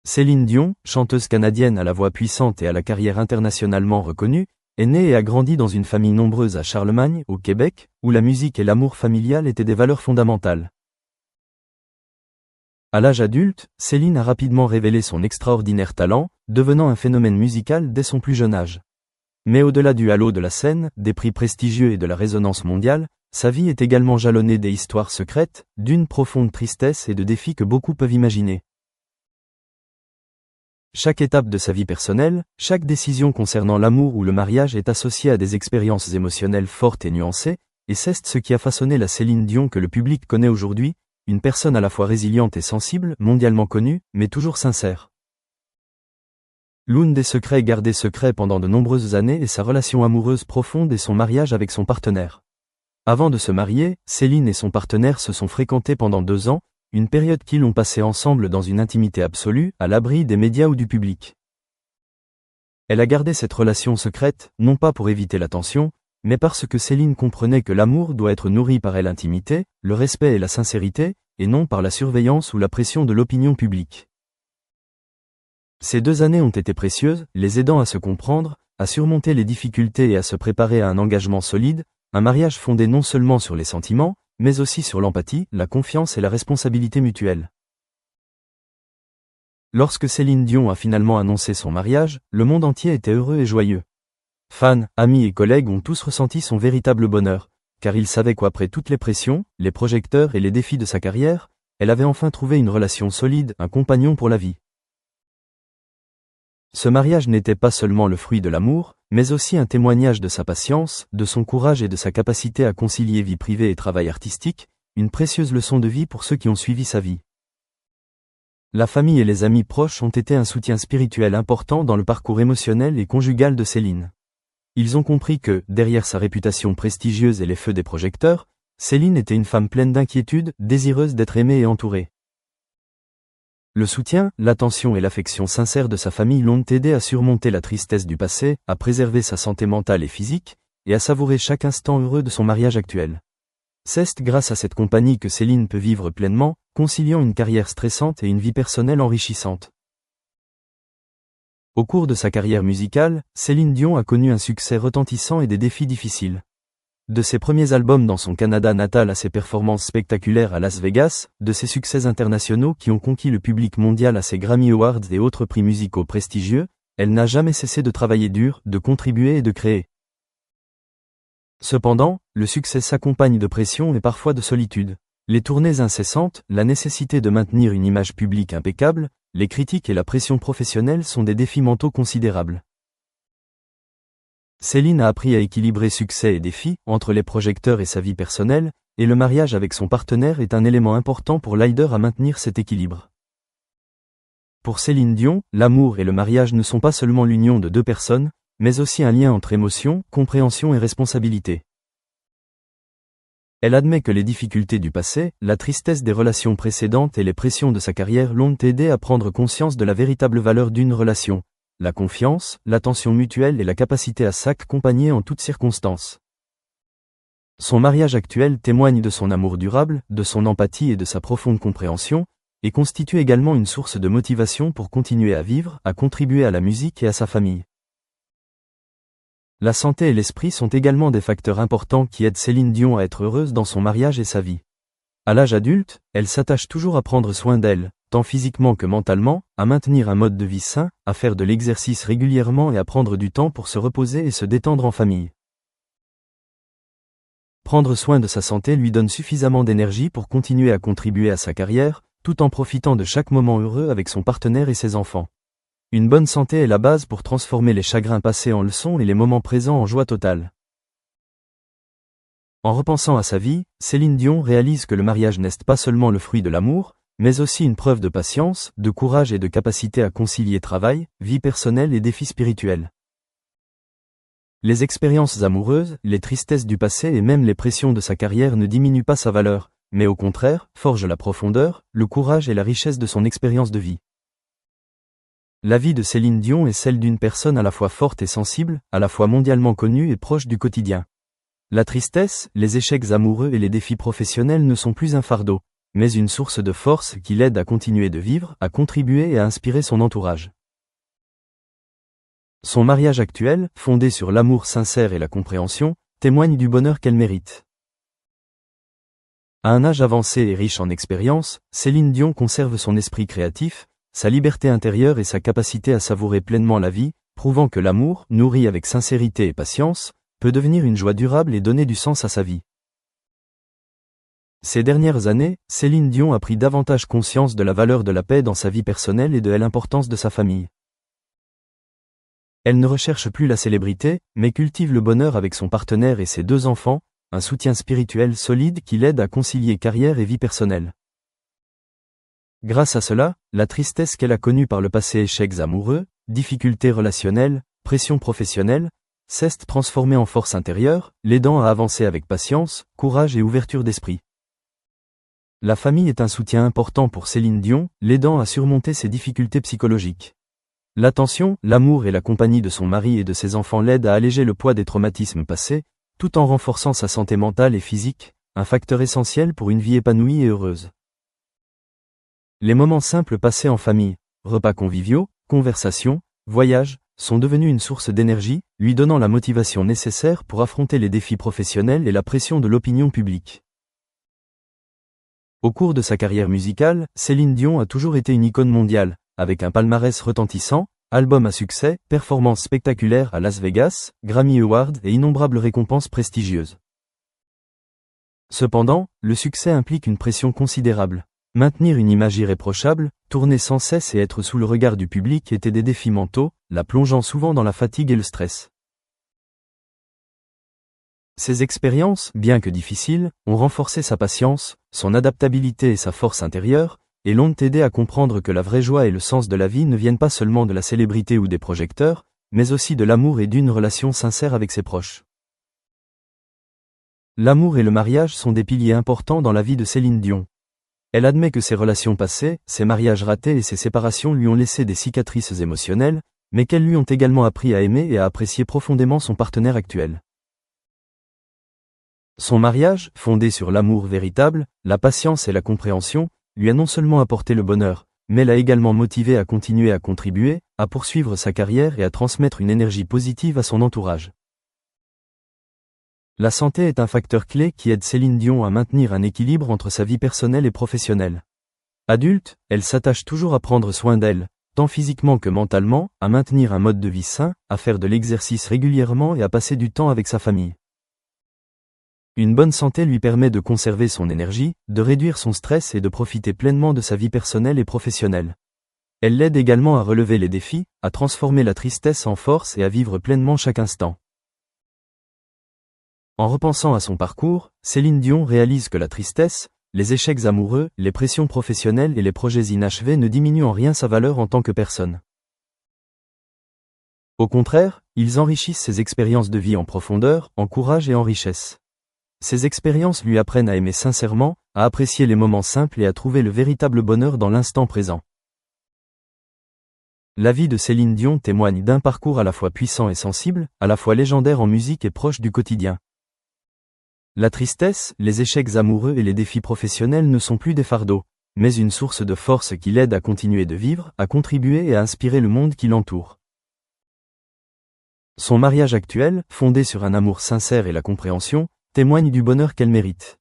Céline Dion, chanteuse canadienne à la voix puissante et à la carrière internationalement reconnue, est née et a grandi dans une famille nombreuse à Charlemagne, au Québec, où la musique et l'amour familial étaient des valeurs fondamentales. À l'âge adulte, Céline a rapidement révélé son extraordinaire talent, devenant un phénomène musical dès son plus jeune âge. Mais au-delà du halo de la scène, des prix prestigieux et de la résonance mondiale, sa vie est également jalonnée des histoires secrètes, d'une profonde tristesse et de défis que beaucoup peuvent imaginer. Chaque étape de sa vie personnelle, chaque décision concernant l'amour ou le mariage est associée à des expériences émotionnelles fortes et nuancées, et c'est ce qui a façonné la Céline Dion que le public connaît aujourd'hui, une personne à la fois résiliente et sensible, mondialement connue, mais toujours sincère. L'un des secrets gardés secret pendant de nombreuses années est sa relation amoureuse profonde et son mariage avec son partenaire. Avant de se marier, Céline et son partenaire se sont fréquentés pendant 2 ans, une période qu'ils ont passée ensemble dans une intimité absolue, à l'abri des médias ou du public. Elle a gardé cette relation secrète, non pas pour éviter l'attention, mais parce que Céline comprenait que l'amour doit être nourri par l'intimité, le respect et la sincérité, et non par la surveillance ou la pression de l'opinion publique. Ces 2 années ont été précieuses, les aidant à se comprendre, à surmonter les difficultés et à se préparer à un engagement solide, un mariage fondé non seulement sur les sentiments, mais aussi sur l'empathie, la confiance et la responsabilité mutuelle. Lorsque Céline Dion a finalement annoncé son mariage, le monde entier était heureux et joyeux. Fans, amis et collègues ont tous ressenti son véritable bonheur, car ils savaient qu'après toutes les pressions, les projecteurs et les défis de sa carrière, elle avait enfin trouvé une relation solide, un compagnon pour la vie. Ce mariage n'était pas seulement le fruit de l'amour, mais aussi un témoignage de sa patience, de son courage et de sa capacité à concilier vie privée et travail artistique, une précieuse leçon de vie pour ceux qui ont suivi sa vie. La famille et les amis proches ont été un soutien spirituel important dans le parcours émotionnel et conjugal de Céline. Ils ont compris que, derrière sa réputation prestigieuse et les feux des projecteurs, Céline était une femme pleine d'inquiétude, désireuse d'être aimée et entourée. Le soutien, l'attention et l'affection sincère de sa famille l'ont aidé à surmonter la tristesse du passé, à préserver sa santé mentale et physique, et à savourer chaque instant heureux de son mariage actuel. C'est grâce à cette compagnie que Céline peut vivre pleinement, conciliant une carrière stressante et une vie personnelle enrichissante. Au cours de sa carrière musicale, Céline Dion a connu un succès retentissant et des défis difficiles. De ses premiers albums dans son Canada natal à ses performances spectaculaires à Las Vegas, de ses succès internationaux qui ont conquis le public mondial à ses Grammy Awards et autres prix musicaux prestigieux, elle n'a jamais cessé de travailler dur, de contribuer et de créer. Cependant, le succès s'accompagne de pression et parfois de solitude. Les tournées incessantes, la nécessité de maintenir une image publique impeccable, les critiques et la pression professionnelle sont des défis mentaux considérables. Céline a appris à équilibrer succès et défis entre les projecteurs et sa vie personnelle, et le mariage avec son partenaire est un élément important pour l'aider à maintenir cet équilibre. Pour Céline Dion, l'amour et le mariage ne sont pas seulement l'union de 2 personnes, mais aussi un lien entre émotion, compréhension et responsabilité. Elle admet que les difficultés du passé, la tristesse des relations précédentes et les pressions de sa carrière l'ont aidé à prendre conscience de la véritable valeur d'une relation. La confiance, l'attention mutuelle et la capacité à s'accompagner en toutes circonstances. Son mariage actuel témoigne de son amour durable, de son empathie et de sa profonde compréhension, et constitue également une source de motivation pour continuer à vivre, à contribuer à la musique et à sa famille. La santé et l'esprit sont également des facteurs importants qui aident Céline Dion à être heureuse dans son mariage et sa vie. À l'âge adulte, elle s'attache toujours à prendre soin d'elle, tant physiquement que mentalement, à maintenir un mode de vie sain, à faire de l'exercice régulièrement et à prendre du temps pour se reposer et se détendre en famille. Prendre soin de sa santé lui donne suffisamment d'énergie pour continuer à contribuer à sa carrière, tout en profitant de chaque moment heureux avec son partenaire et ses enfants. Une bonne santé est la base pour transformer les chagrins passés en leçons et les moments présents en joie totale. En repensant à sa vie, Céline Dion réalise que le mariage n'est pas seulement le fruit de l'amour, mais aussi une preuve de patience, de courage et de capacité à concilier travail, vie personnelle et défis spirituels. Les expériences amoureuses, les tristesses du passé et même les pressions de sa carrière ne diminuent pas sa valeur, mais au contraire, forgent la profondeur, le courage et la richesse de son expérience de vie. La vie de Céline Dion est celle d'une personne à la fois forte et sensible, à la fois mondialement connue et proche du quotidien. La tristesse, les échecs amoureux et les défis professionnels ne sont plus un fardeau. mais une source de force qui l'aide à continuer de vivre, à contribuer et à inspirer son entourage. Son mariage actuel, fondé sur l'amour sincère et la compréhension, témoigne du bonheur qu'elle mérite. À un âge avancé et riche en expérience, Céline Dion conserve son esprit créatif, sa liberté intérieure et sa capacité à savourer pleinement la vie, prouvant que l'amour, nourri avec sincérité et patience, peut devenir une joie durable et donner du sens à sa vie. Ces dernières années, Céline Dion a pris davantage conscience de la valeur de la paix dans sa vie personnelle et de l'importance de sa famille. Elle ne recherche plus la célébrité, mais cultive le bonheur avec son partenaire et ses 2 enfants, un soutien spirituel solide qui l'aide à concilier carrière et vie personnelle. Grâce à cela, la tristesse qu'elle a connue par le passé, échecs amoureux, difficultés relationnelles, pression professionnelle, s'est transformée en force intérieure, l'aidant à avancer avec patience, courage et ouverture d'esprit. La famille est un soutien important pour Céline Dion, l'aidant à surmonter ses difficultés psychologiques. L'attention, l'amour et la compagnie de son mari et de ses enfants l'aident à alléger le poids des traumatismes passés, tout en renforçant sa santé mentale et physique, un facteur essentiel pour une vie épanouie et heureuse. Les moments simples passés en famille, repas conviviaux, conversations, voyages, sont devenus une source d'énergie, lui donnant la motivation nécessaire pour affronter les défis professionnels et la pression de l'opinion publique. Au cours de sa carrière musicale, Céline Dion a toujours été une icône mondiale, avec un palmarès retentissant, albums à succès, performances spectaculaires à Las Vegas, Grammy Awards et innombrables récompenses prestigieuses. Cependant, le succès implique une pression considérable. Maintenir une image irréprochable, tourner sans cesse et être sous le regard du public étaient des défis mentaux, la plongeant souvent dans la fatigue et le stress. Ces expériences, bien que difficiles, ont renforcé sa patience, son adaptabilité et sa force intérieure, et l'ont aidé à comprendre que la vraie joie et le sens de la vie ne viennent pas seulement de la célébrité ou des projecteurs, mais aussi de l'amour et d'une relation sincère avec ses proches. L'amour et le mariage sont des piliers importants dans la vie de Céline Dion. Elle admet que ses relations passées, ses mariages ratés et ses séparations lui ont laissé des cicatrices émotionnelles, mais qu'elles lui ont également appris à aimer et à apprécier profondément son partenaire actuel. Son mariage, fondé sur l'amour véritable, la patience et la compréhension, lui a non seulement apporté le bonheur, mais l'a également motivé à continuer à contribuer, à poursuivre sa carrière et à transmettre une énergie positive à son entourage. La santé est un facteur clé qui aide Céline Dion à maintenir un équilibre entre sa vie personnelle et professionnelle. Adulte, elle s'attache toujours à prendre soin d'elle, tant physiquement que mentalement, à maintenir un mode de vie sain, à faire de l'exercice régulièrement et à passer du temps avec sa famille. Une bonne santé lui permet de conserver son énergie, de réduire son stress et de profiter pleinement de sa vie personnelle et professionnelle. Elle l'aide également à relever les défis, à transformer la tristesse en force et à vivre pleinement chaque instant. En repensant à son parcours, Céline Dion réalise que la tristesse, les échecs amoureux, les pressions professionnelles et les projets inachevés ne diminuent en rien sa valeur en tant que personne. Au contraire, ils enrichissent ses expériences de vie en profondeur, en courage et en richesse. Ces expériences lui apprennent à aimer sincèrement, à apprécier les moments simples et à trouver le véritable bonheur dans l'instant présent. La vie de Céline Dion témoigne d'un parcours à la fois puissant et sensible, à la fois légendaire en musique et proche du quotidien. La tristesse, les échecs amoureux et les défis professionnels ne sont plus des fardeaux, mais une source de force qui l'aide à continuer de vivre, à contribuer et à inspirer le monde qui l'entoure. Son mariage actuel, fondé sur un amour sincère et la compréhension, témoigne du bonheur qu'elle mérite.